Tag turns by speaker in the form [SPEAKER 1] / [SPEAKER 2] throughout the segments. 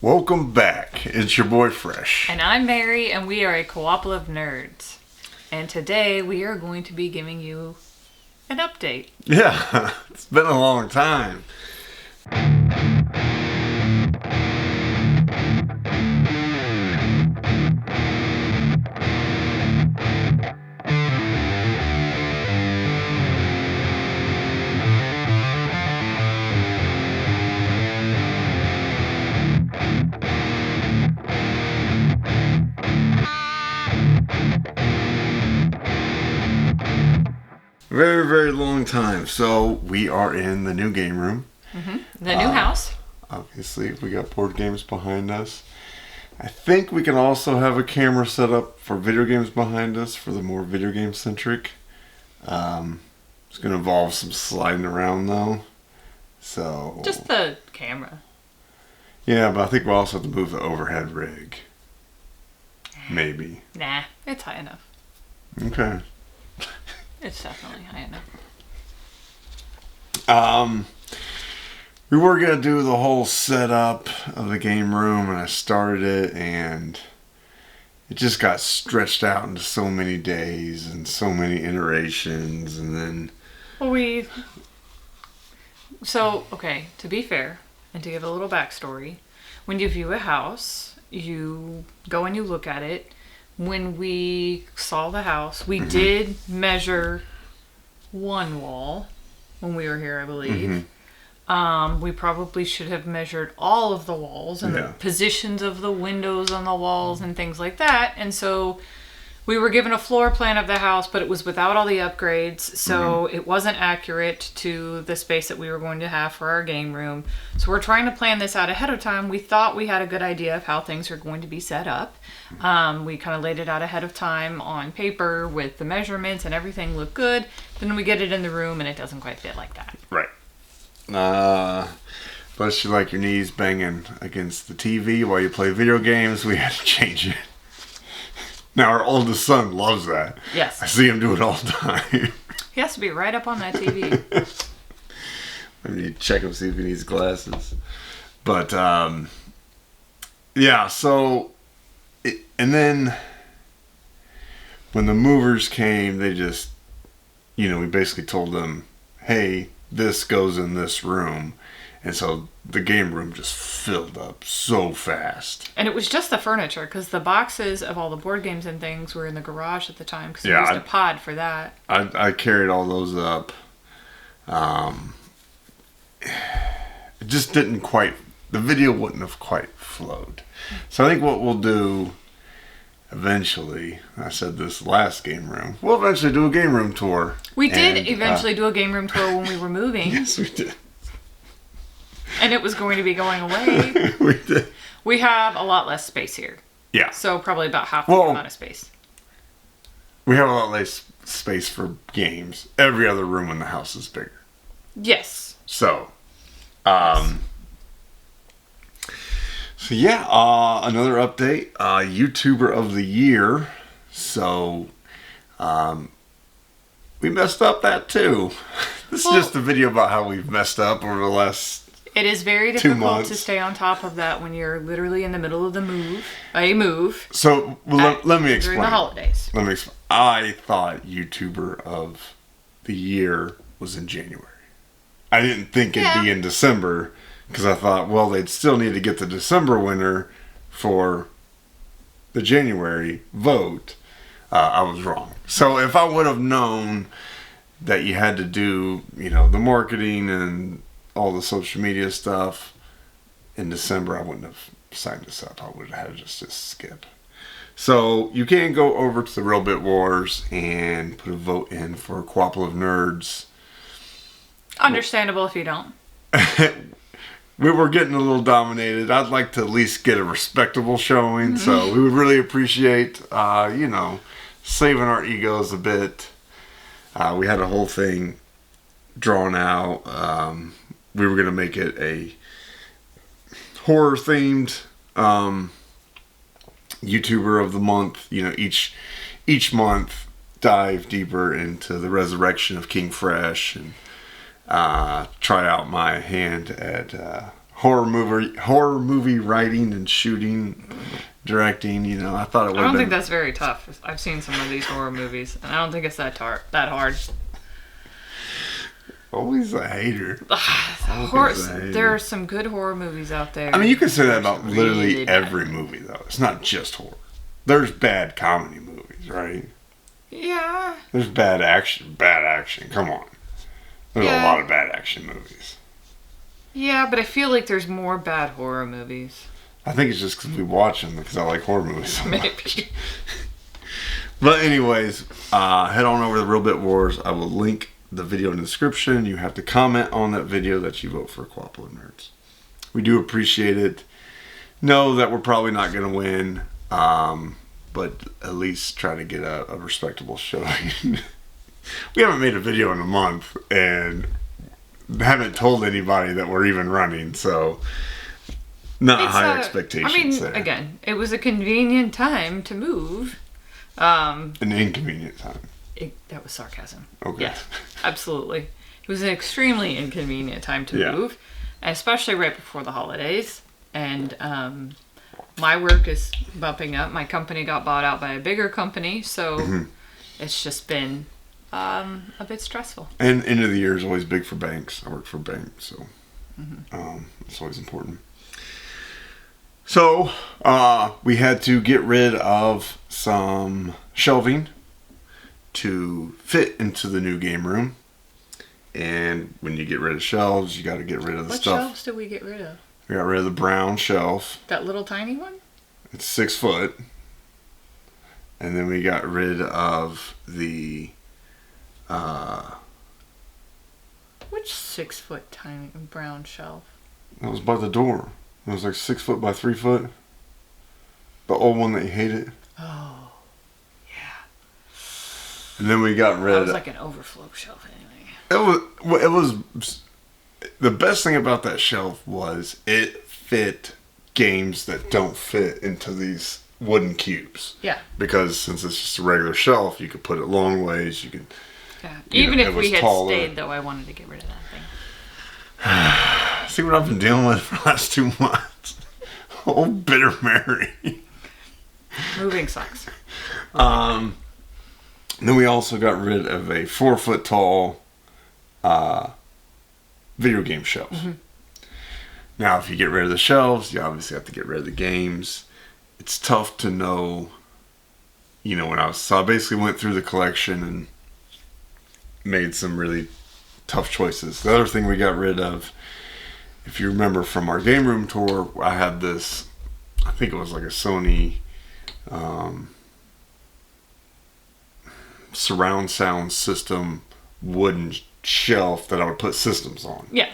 [SPEAKER 1] Welcome back. It's your boy Fresh.
[SPEAKER 2] And I'm Mary, and we are a Co-ople of nerds. And today we are going to be giving you an update.
[SPEAKER 1] Yeah, it's been a long time. Very, very long time. So we are in the new game room.
[SPEAKER 2] The new house.
[SPEAKER 1] Obviously, we got board games behind us. I think we can also have a camera set up for video games behind us for the more video game centric. It's going to involve some sliding around though. So
[SPEAKER 2] Just the camera.
[SPEAKER 1] yeah, but I think we'll also have to move the overhead rig. Maybe.
[SPEAKER 2] Nah, it's high enough.
[SPEAKER 1] Okay.
[SPEAKER 2] It's definitely high enough.
[SPEAKER 1] We were gonna do the whole setup of the game room, and I started it, and it just got stretched out into so many days and so many iterations, and then
[SPEAKER 2] Well, okay, to be fair, and to give a little backstory, when you view a house, you go and you look at it. When we saw the house, we did measure one wall when we were here, I believe. We probably should have measured all of the walls and the positions of the windows on the walls and things like that. And so we were given a floor plan of the house, but it was without all the upgrades. So it wasn't accurate to the space that we were going to have for our game room. So we're trying to plan this out ahead of time. We thought we had a good idea of how things are going to be set up. We kind of laid it out ahead of time on paper with the measurements, and everything looked good. Then we get it in the room and it doesn't quite fit like that.
[SPEAKER 1] right. Plus you like your knees banging against the TV while you play video games, we had to change it. Now our oldest son loves that.
[SPEAKER 2] Yes.
[SPEAKER 1] I see him do it all the time.
[SPEAKER 2] He has to be right up on that TV.
[SPEAKER 1] I need to check him, see if he needs glasses. But yeah, so and then when the movers came, they just, we basically told them, hey, this goes in this room. And so the game room just filled up so fast.
[SPEAKER 2] And it was just the furniture, because the boxes of all the board games and things were in the garage at the time, because we used a pod for that.
[SPEAKER 1] I carried all those up. It just didn't quite, the video wouldn't have quite flowed. So I think what we'll do eventually, I said this last game room, we'll eventually do a game room tour.
[SPEAKER 2] We did eventually do a game room tour when we were moving.
[SPEAKER 1] Yes, we did.
[SPEAKER 2] And it was going to be going away.
[SPEAKER 1] We did.
[SPEAKER 2] We have a lot less space here.
[SPEAKER 1] Yeah.
[SPEAKER 2] So probably about half the amount of space.
[SPEAKER 1] We have a lot less space for games. Every other room in the house is bigger.
[SPEAKER 2] Yes.
[SPEAKER 1] So, another update. YouTuber of the year. So, we messed up that too. This is just a video about how we've messed up over the last.
[SPEAKER 2] It is very difficult to stay on top of that when you're literally in the middle of the move.
[SPEAKER 1] So let me explain.
[SPEAKER 2] During the holidays.
[SPEAKER 1] Let me explain. I thought YouTuber of the year was in January. I didn't think it'd be in December, because I thought, well, they'd still need to get the December winner for the January vote. I was wrong. So if I would have known that you had to do, the marketing and all the social media stuff in December, I wouldn't have signed this up. I would have had to just skip. So you can go over to the Real Bit Wars and put a vote in for Co-ople of Nerds.
[SPEAKER 2] Understandable if you don't.
[SPEAKER 1] We were getting a little dominated. I'd like to at least get a respectable showing. So we would really appreciate, saving our egos a bit. We had a whole thing drawn out. We were going to make it a horror themed YouTuber of the month. Each month dive deeper into the resurrection of King Fresh and try out my hand at horror movie writing and shooting, directing. You know, I thought it would.
[SPEAKER 2] I don't think that's very tough. I've seen some of these horror movies, and I don't think it's that hard.
[SPEAKER 1] Always a hater.
[SPEAKER 2] There are some good horror movies out there.
[SPEAKER 1] I mean, you can say that about literally
[SPEAKER 2] really
[SPEAKER 1] every movie, though. It's not just horror. There's bad comedy movies, right?
[SPEAKER 2] Yeah.
[SPEAKER 1] There's bad action. Bad action. Come on. There's a lot of bad action movies.
[SPEAKER 2] Yeah, but I feel like there's more bad horror movies.
[SPEAKER 1] I think it's just because we watch them because I like horror movies so much.
[SPEAKER 2] Maybe.
[SPEAKER 1] But anyways, head on over to Real Bit Wars. I will link the video in the description. You have to comment on that video that you vote for Co-ople Nerds. We do appreciate it. Know that we're probably not going to win, but at least try to get a respectable showing. We haven't made a video in a month and haven't told anybody that we're even running, so not high expectations.
[SPEAKER 2] I mean,
[SPEAKER 1] there.
[SPEAKER 2] Again, it was a convenient time to move.
[SPEAKER 1] An inconvenient time.
[SPEAKER 2] That was sarcasm.
[SPEAKER 1] Okay.
[SPEAKER 2] Yeah, absolutely. It was an extremely inconvenient time to move, especially right before the holidays. And my work is bumping up. My company got bought out by a bigger company, so it's just been a bit stressful.
[SPEAKER 1] And end of the year is always big for banks. I work for a bank, so it's always important. So we had to get rid of some shelving to fit into the new game room. And when you get rid of shelves, you got to get rid of the stuff.
[SPEAKER 2] What shelves did we get rid of?
[SPEAKER 1] We got rid of the brown shelf.
[SPEAKER 2] That little tiny one?
[SPEAKER 1] It's 6 foot. And then we got rid of the...
[SPEAKER 2] Which 6 foot tiny brown shelf?
[SPEAKER 1] That was by the door. It was like 6 foot by 3 foot. The old one that you hated.
[SPEAKER 2] Oh, yeah.
[SPEAKER 1] And then we got rid of...
[SPEAKER 2] It was like an overflow shelf anyway.
[SPEAKER 1] It was... The best thing about that shelf was it fit games that don't fit into these wooden cubes.
[SPEAKER 2] Yeah.
[SPEAKER 1] Because since it's just a regular shelf, you could put it long ways. You could...
[SPEAKER 2] Yeah. Even if we had stayed, though, I wanted to get rid of that thing.
[SPEAKER 1] See what I've been dealing with for the last 2 months. Oh, bitter Mary.
[SPEAKER 2] Moving sucks.
[SPEAKER 1] Then we also got rid of a 4 foot tall video game shelf. Now, if you get rid of the shelves, you obviously have to get rid of the games. It's tough to know, you know, so I basically went through the collection and made some really tough choices. The other thing we got rid of, if you remember from our game room tour, I had this, I think it was like a Sony surround sound system wooden shelf that I would put systems on.
[SPEAKER 2] Yeah.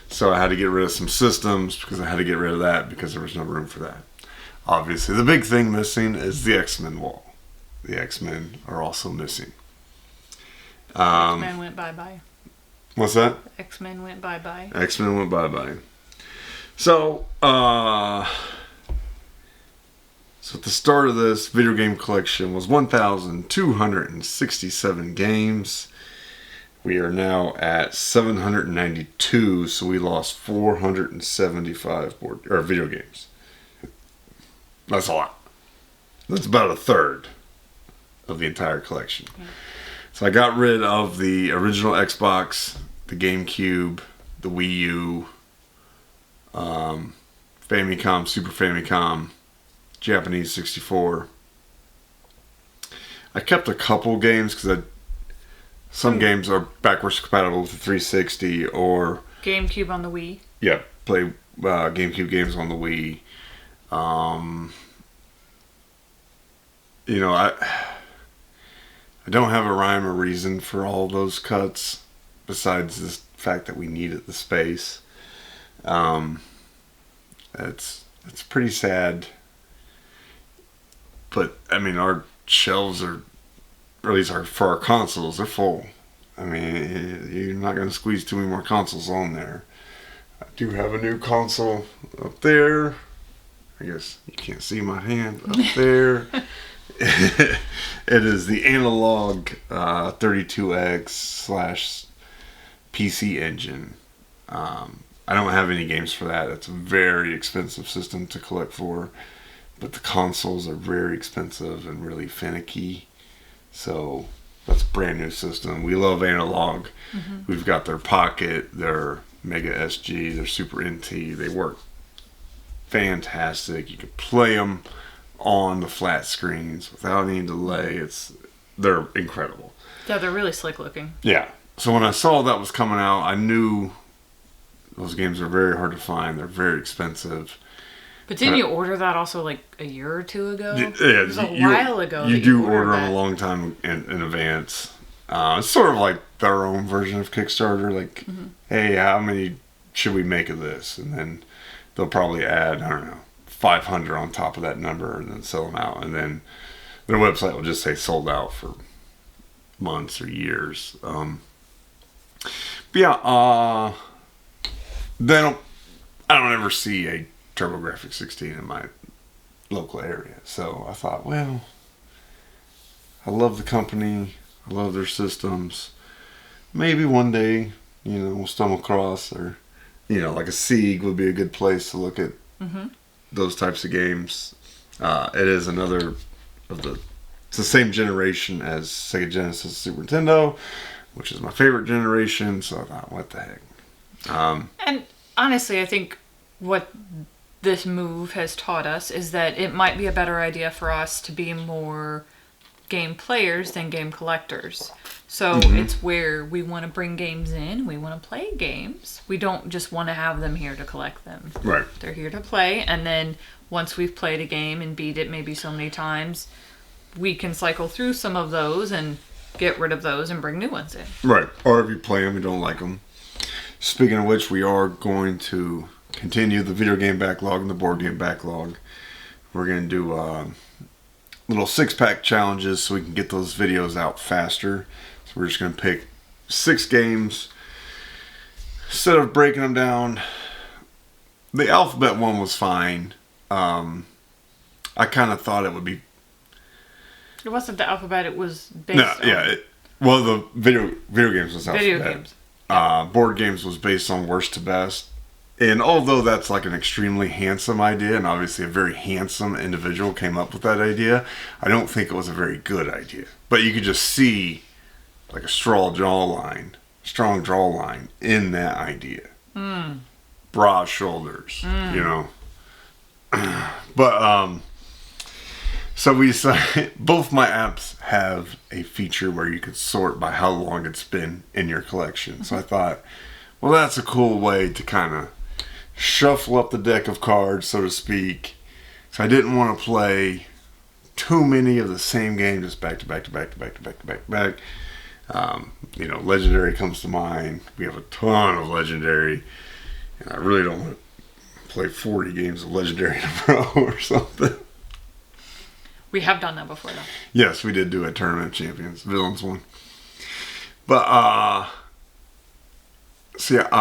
[SPEAKER 1] So I had to get rid of some systems because I had to get rid of that because there was no room for that. Obviously, the big thing missing is the X-Men wall. The X-Men are also missing.
[SPEAKER 2] X-Men went bye-bye.
[SPEAKER 1] What's that?
[SPEAKER 2] X-Men went bye-bye.
[SPEAKER 1] X-Men went bye-bye. So at the start of this video game collection was 1,267 games. We are now at 792, so we lost 475 video games. That's a lot. That's about a third of the entire collection. Yeah. So I got rid of the original Xbox, the GameCube, the Wii U, Famicom, Super Famicom, Japanese 64. I kept a couple games because some games are backwards compatible with the 360 or...
[SPEAKER 2] GameCube on the Wii.
[SPEAKER 1] Yeah, play GameCube games on the Wii. You know, I don't have a rhyme or reason for all those cuts besides the fact that we needed the space. It's pretty sad. But, I mean, our shelves are... Or at least for our consoles, they're full. I mean, you're not going to squeeze too many more consoles on there. I do have a new console up there. I guess you can't see my hand up there. It is the analog 32X / PC engine. I I don't have any games for that. It's a very expensive system to collect for. But the consoles are very expensive and really finicky. So that's a brand new system. We love analog. Mm-hmm. We've got their Pocket, their Mega SG, their Super NT. They work fantastic. You can play them on the flat screens without any delay. They're incredible.
[SPEAKER 2] Yeah, they're really slick looking.
[SPEAKER 1] Yeah. So when I saw that was coming out, I knew those games are very hard to find. They're very expensive.
[SPEAKER 2] But didn't you order that also like a year or two ago?
[SPEAKER 1] Yeah,
[SPEAKER 2] it was a while ago.
[SPEAKER 1] You do order them a long time in advance. It's sort of like their own version of Kickstarter. Like, hey, how many should we make of this? And then they'll probably add, I don't know, 500 on top of that number and then sell them out. And then their website will just say sold out for months or years. But yeah, I don't ever see a TurboGrafx 16 in my local area. So I thought, well, I love the company. I love their systems. Maybe one day, we'll stumble across, or, like a Sieg would be a good place to look at those types of games. It is another it's the same generation as Sega Genesis, Super Nintendo, which is my favorite generation. So I thought, what the heck?
[SPEAKER 2] And honestly, I think what this move has taught us is that it might be a better idea for us to be more game players than game collectors. So it's where we want to bring games in, we want to play games. We don't just want to have them here to collect them.
[SPEAKER 1] Right.
[SPEAKER 2] They're here to play, and then once we've played a game and beat it maybe so many times, we can cycle through some of those and get rid of those and bring new ones in.
[SPEAKER 1] Right. Or if you play them and don't like them. Speaking of which, we are going to continue the video game backlog and the board game backlog. We're going to do little 6-pack challenges so we can get those videos out faster. So we're just going to pick 6 games. Instead of breaking them down, the alphabet one was fine. I kind of thought it would be...
[SPEAKER 2] It wasn't the alphabet, it was based on...
[SPEAKER 1] Yeah. Well, the video games was alphabet.
[SPEAKER 2] Video games.
[SPEAKER 1] Board games was based on worst to best. And although that's like an extremely handsome idea, and obviously a very handsome individual came up with that idea, I don't think it was a very good idea. But you could just see like a strong jawline in that idea. Broad shoulders, But, so we decided, both my apps have a feature where you could sort by how long it's been in your collection. So I thought, well, that's a cool way to kind of shuffle up the deck of cards, so to speak. So I didn't want to play too many of the same game, just back to back to back to back to back to back to back. Legendary comes to mind. We have a ton of Legendary, and I really don't want to play 40 games of Legendary in a row or something.
[SPEAKER 2] We have done that before, though.
[SPEAKER 1] Yes, we did do a Tournament of Champions, Villains one. But, we're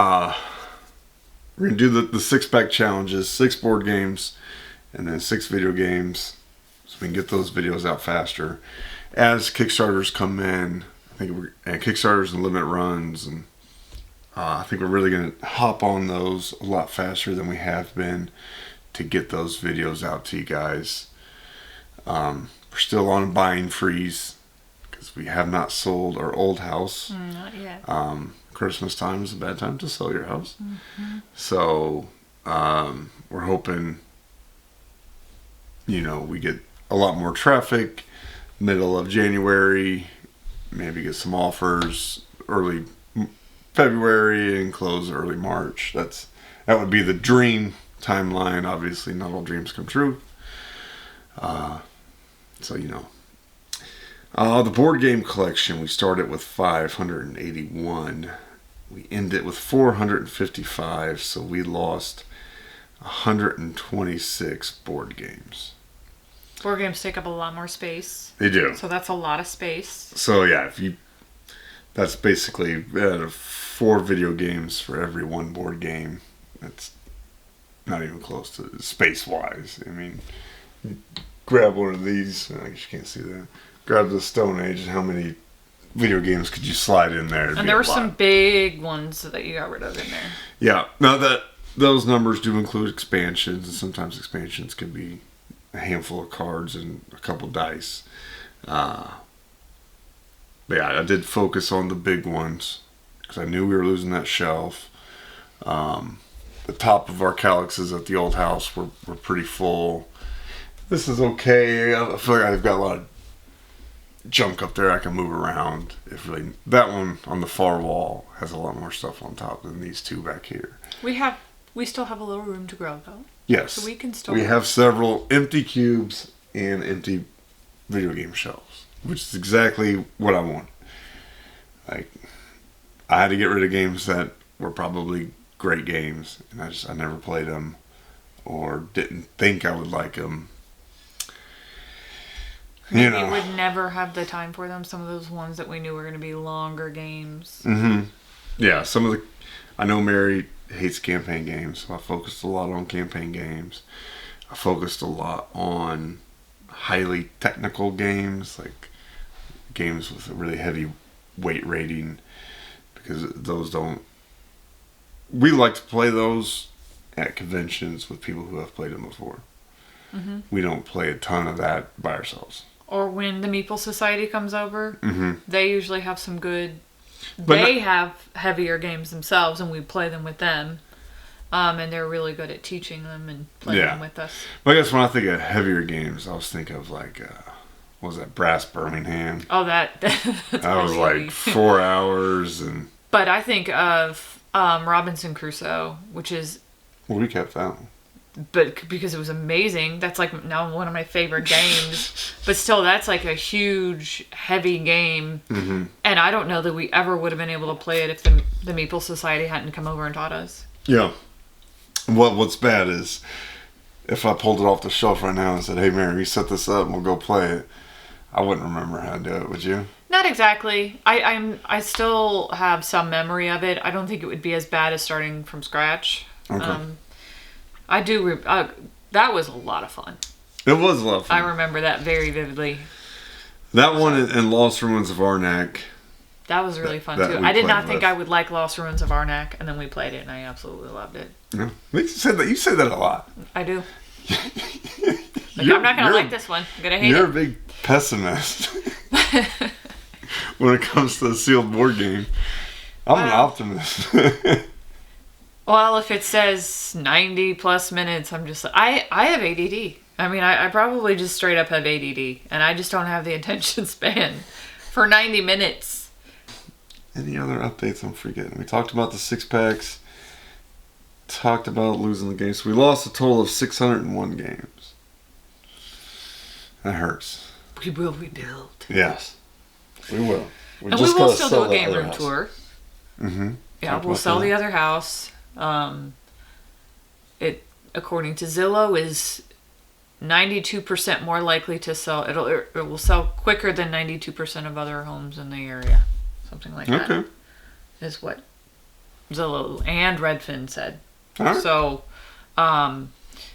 [SPEAKER 1] going to do the 6-pack challenges, 6 board games, and then 6 video games, so we can get those videos out faster. As Kickstarters come in, and Kickstarters and limit runs, and I think we're really going to hop on those a lot faster than we have been to get those videos out to you guys. We're still on a buying freeze because we have not sold our old house.
[SPEAKER 2] Not yet.
[SPEAKER 1] Christmas time is a bad time to sell your house. So we're hoping, we get a lot more traffic middle of January, maybe get some offers early February and close early March. That would be the dream timeline. Obviously, not all dreams come true. The board game collection, we started with 581. We ended with 455, so we lost 126 board games.
[SPEAKER 2] Board games take up a lot more space.
[SPEAKER 1] They do.
[SPEAKER 2] So that's a lot of space.
[SPEAKER 1] So yeah, that's basically 4 video games for every 1 board game. That's not even close to space-wise. I mean, grab one of these. I guess you can't see that. Grab the Stone Age and how many video games could you slide in there?
[SPEAKER 2] And there were some big ones that you got rid of in there.
[SPEAKER 1] Yeah. Now that those numbers do include expansions, and sometimes expansions can be a handful of cards and a couple dice. But yeah, I did focus on the big ones because I knew we were losing that shelf. The top of our calyxes at the old house were pretty full. This is okay. I feel like I've got a lot of junk up there I can move around. If really, that one on the far wall has a lot more stuff on top than these two back here.
[SPEAKER 2] We still have a little room to grow though.
[SPEAKER 1] Yes.
[SPEAKER 2] So we can still.
[SPEAKER 1] We have several empty cubes and empty video game shelves, which is exactly what I want. Like, I had to get rid of games that were probably great games, and I never played them or didn't think I would like them.
[SPEAKER 2] Maybe we would never have the time for them. Some of those ones that we knew were going to be longer games.
[SPEAKER 1] Mm-hmm. Yeah, some of the... I know Mary hates campaign games, so I focused a lot on campaign games. I focused a lot on highly technical games, like games with a really heavy weight rating, because those don't... We like to play those at conventions with people who have played them before. Mm-hmm. We don't play a ton of that by ourselves.
[SPEAKER 2] Or when the Meeple Society comes over, they usually have some good... have heavier games themselves, and we play them with them. And they're really good at teaching them and playing them with us.
[SPEAKER 1] But I guess when I think of heavier games, I was thinking of like... what was that? Brass Birmingham?
[SPEAKER 2] Oh, that
[SPEAKER 1] was like 4 hours.
[SPEAKER 2] But I think of Robinson Crusoe, which is...
[SPEAKER 1] Well, we kept that one.
[SPEAKER 2] But because it was amazing, that's like now one of my favorite games. But still, that's like a huge, heavy game. Mm-hmm. And I don't know that we ever would have been able to play it if the Meeple Society hadn't come over and taught us.
[SPEAKER 1] Yeah. What's bad is if I pulled it off the shelf right now and said, "Hey, Mary, you set this up and we'll go play it," I wouldn't remember how to do it, would you?
[SPEAKER 2] Not exactly. I still have some memory of it. I don't think it would be as bad as starting from scratch.
[SPEAKER 1] Okay.
[SPEAKER 2] I do. That was a lot of fun.
[SPEAKER 1] It was a lot of fun.
[SPEAKER 2] I remember that very vividly.
[SPEAKER 1] That one and Lost Ruins of Arnak.
[SPEAKER 2] That was really fun too. I did not think I would like Lost Ruins of Arnak, and then we played it, and I absolutely loved it.
[SPEAKER 1] Yeah, you said that. You say that a lot.
[SPEAKER 2] I do. I'm not gonna like this one. I'm gonna hate it.
[SPEAKER 1] You're a big pessimist when it comes to a sealed board game. I'm an optimist.
[SPEAKER 2] Well, if it says 90 plus minutes, I'm just... I have ADD. I mean, I probably just straight up have ADD. And I just don't have the attention span for 90 minutes.
[SPEAKER 1] Any other updates I'm forgetting? We talked about the 6-packs. Talked about losing the games. So we lost a total of 601 games. That hurts. We
[SPEAKER 2] will rebuild.
[SPEAKER 1] Yes. We will.
[SPEAKER 2] And we will still do a game room tour.
[SPEAKER 1] Mm-hmm.
[SPEAKER 2] Yeah, we'll sell the other house. It, according to Zillow, is 92% more likely to sell. It will sell quicker than 92% of other homes in the area. Something like that. Okay. Is what Zillow and Redfin said. Right. So,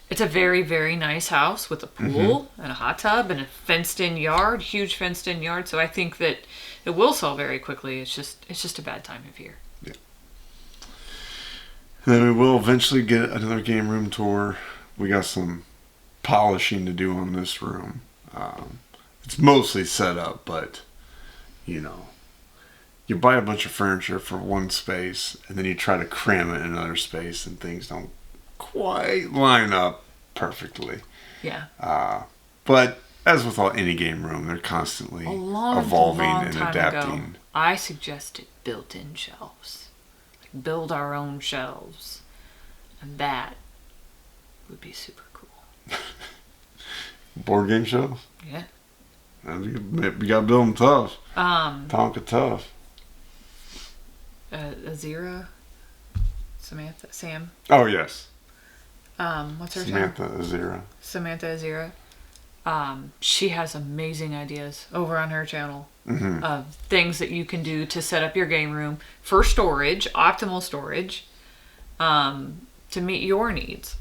[SPEAKER 2] it's a very, very nice house with a pool and a hot tub and a fenced-in yard, huge fenced-in yard. So I think that it will sell very quickly. It's just a bad time of year.
[SPEAKER 1] Yeah. And then we will eventually get another game room tour. We got some polishing to do on this room. It's mostly set up, but you buy a bunch of furniture for one space and then you try to cram it in another space and things don't quite line up perfectly.
[SPEAKER 2] Yeah.
[SPEAKER 1] But as with any game room, they're constantly evolving and adapting.
[SPEAKER 2] Ago, I suggested built-in shelves. Like build our own shelves. And that would be super cool.
[SPEAKER 1] Board game shelves?
[SPEAKER 2] Yeah.
[SPEAKER 1] You gotta build them tough. Tonka tough.
[SPEAKER 2] Azira? Sam?
[SPEAKER 1] Oh, yes.
[SPEAKER 2] What's her
[SPEAKER 1] name? Samantha
[SPEAKER 2] Azira. She has amazing ideas over on her channel of things that you can do to set up your game room for storage, optimal storage, to meet your needs.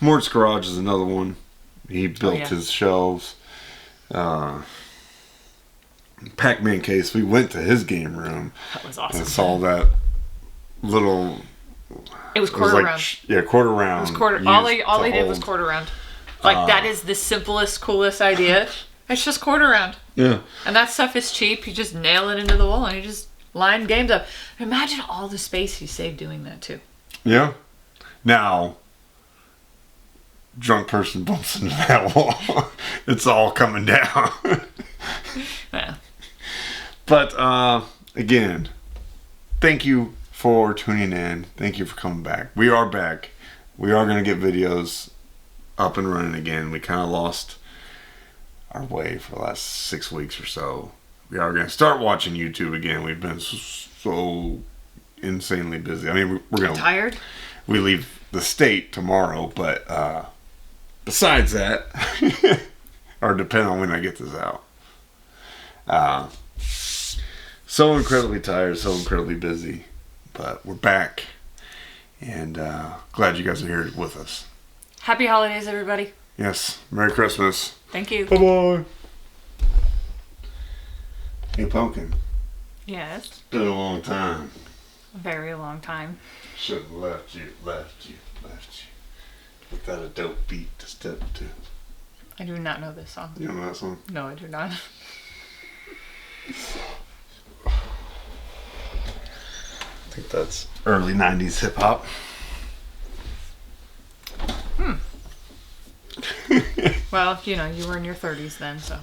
[SPEAKER 1] Mort's Garage is another one. He built his shelves. Pac-Man case, we went to his game room.
[SPEAKER 2] That was awesome.
[SPEAKER 1] And saw that little.
[SPEAKER 2] It was quarter round.
[SPEAKER 1] Yeah, quarter round.
[SPEAKER 2] It was quarter. All they did was quarter round. Like that is the simplest, coolest idea. It's just quarter round.
[SPEAKER 1] Yeah.
[SPEAKER 2] And that stuff is cheap. You just nail it into the wall and you just line games up. Imagine all the space you save doing that too.
[SPEAKER 1] Yeah. Now, drunk person bumps into that wall. It's all coming down.
[SPEAKER 2] Yeah.
[SPEAKER 1] But again, thank you for tuning in. Thank you for coming back. We are back. We are going to get videos up and running again. We kind of lost our way for the last 6 weeks or so. We are going to start watching YouTube again. We've been so insanely busy. I mean, we're going to...
[SPEAKER 2] Tired?
[SPEAKER 1] We leave the state tomorrow, but besides that, or depending on when I get this out, so incredibly tired, so incredibly busy, but we're back, and glad you guys are here with us.
[SPEAKER 2] Happy holidays, everybody.
[SPEAKER 1] Yes, Merry Christmas.
[SPEAKER 2] Thank you.
[SPEAKER 1] Bye-bye. Hey, Pumpkin.
[SPEAKER 2] Yes.
[SPEAKER 1] It's been a long time.
[SPEAKER 2] A very long time.
[SPEAKER 1] Shouldn't have left you. With that a dope beat to step to.
[SPEAKER 2] I do not know this song.
[SPEAKER 1] You know that song?
[SPEAKER 2] No, I do not.
[SPEAKER 1] I think that's early 90s hip hop.
[SPEAKER 2] Well, you know, you were in your 30s then, so.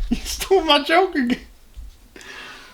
[SPEAKER 1] You stole my joke again.